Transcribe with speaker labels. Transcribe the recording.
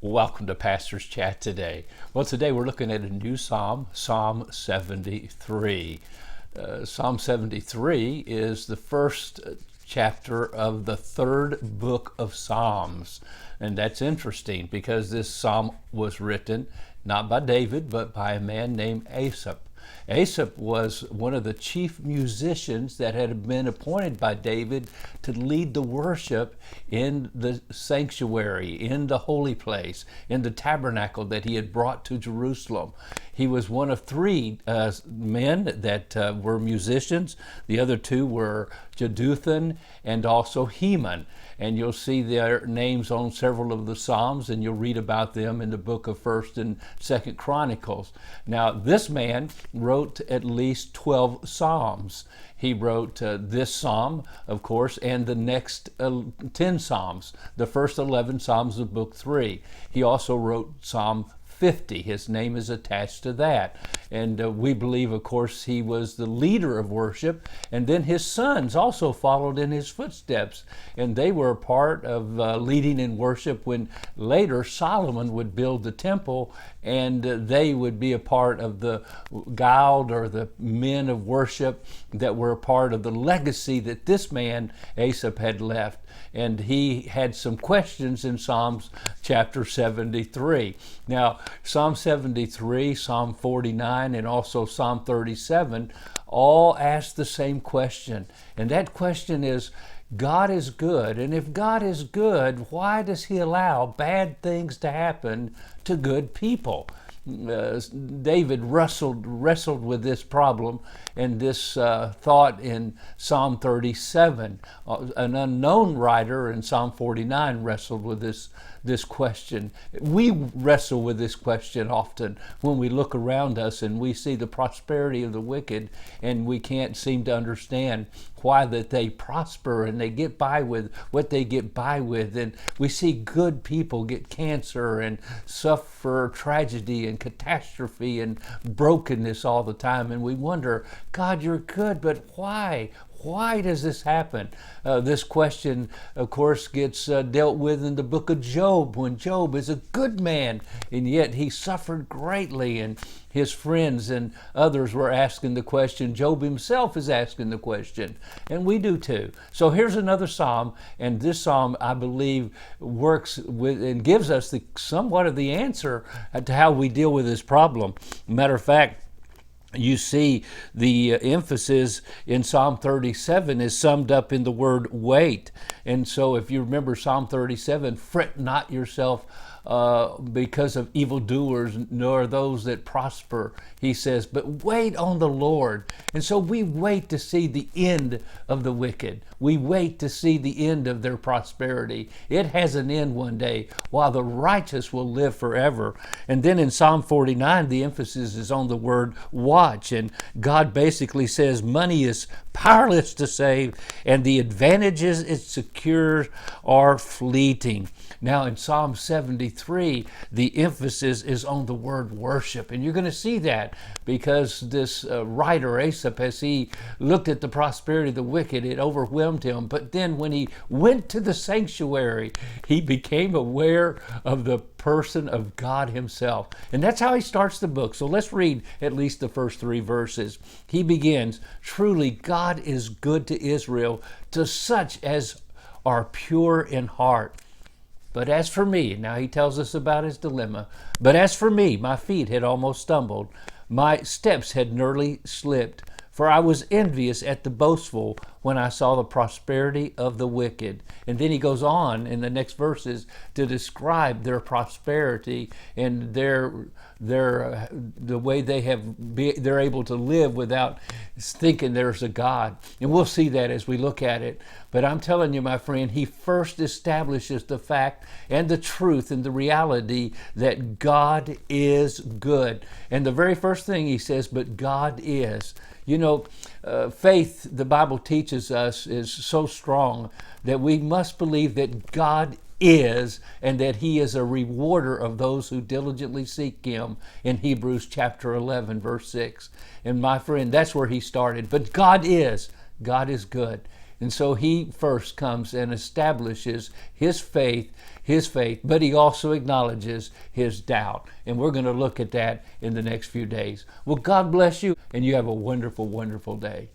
Speaker 1: Welcome to Pastor's Chat today. Well, today we're looking at a new psalm, Psalm 73. Psalm 73 is the first chapter of the third book of Psalms. And that's interesting because this psalm was written not by David, but by a man named Asaph. Asaph was one of the chief musicians that had been appointed by David to lead the worship in the sanctuary, in the holy place, in the tabernacle that he had brought to Jerusalem. He was one of three men that were musicians. The other two were Jeduthun and also Heman. And you'll see their names on several of the Psalms, and you'll read about them in the book of 1st and 2nd Chronicles. Now, this man wrote at least 12 Psalms. He wrote this Psalm, of course, and the next 10 Psalms, the first 11 Psalms of Book 3. He also wrote Psalm 50. His name is attached to that. And we believe, of course, he was the leader of worship. And then his sons also followed in his footsteps. And they were a part of leading in worship when later Solomon would build the temple, and they would be a part of the guild or the men of worship that were a part of the legacy that this man, Asaph, had left. And he had some questions in Psalms chapter 73. Now, Psalm 73, Psalm 49, and also Psalm 37 all ask the same question. And that question is, God is good. And if God is good, why does he allow bad things to happen to good people? David wrestled with this problem and this thought in Psalm 37. An unknown writer in Psalm 49 wrestled with this question. We wrestle with this question often when we look around us and we see the prosperity of the wicked, and we can't seem to understand why that they prosper and they get by with what they get by with. And we see good people get cancer and suffer tragedy and catastrophe and brokenness all the time. And we wonder, God, you're good, but why? Why does this happen? This question, of course, gets dealt with in the book of Job, when Job is a good man, and yet he suffered greatly, and his friends and others were asking the question. Job himself is asking the question, and we do too. So here's another psalm, and this psalm, I believe, works with and gives us somewhat of the answer to how we deal with this problem. Matter of fact, you see the emphasis in Psalm 37 is summed up in the word wait. And so if you remember Psalm 37, fret not yourself because of evildoers, nor those that prosper, he says, but wait on the Lord. And so we wait to see the end of the wicked. We wait to see the end of their prosperity. It has an end one day, while the righteous will live forever. And then in Psalm 49, the emphasis is on the word watch. And God basically says money is powerless to save, and the advantages it secures are fleeting. Now in Psalm 73, the emphasis is on the word worship. And you're going to see that because this writer, Asaph, as he looked at the prosperity of the wicked, it overwhelmed him. But then when he went to the sanctuary, he became aware of the person of God himself. And that's how he starts the book. So let's read at least the first 3 verses. He begins, truly God is good to Israel, to such as are pure in heart. But as for me, now he tells us about his dilemma, but as for me, my feet had almost stumbled, my steps had nearly slipped, for I was envious at the boastful when I saw the prosperity of the wicked. And then he goes on in the next verses to describe their prosperity and the way they're able to live without thinking there's a God. And we'll see that as we look at it. But I'm telling you, my friend, he first establishes the fact and the truth and the reality that God is good. And the very first thing he says, but God is. You know, faith, the Bible teaches us, is so strong that we must believe that God is, and that he is a rewarder of those who diligently seek him in Hebrews chapter 11, verse 6. And my friend, that's where he started. But God is good. And so he first comes and establishes his faith, his faith, but he also acknowledges his doubt. And we're going to look at that in the next few days. Well, God bless you, and you have a wonderful, wonderful day.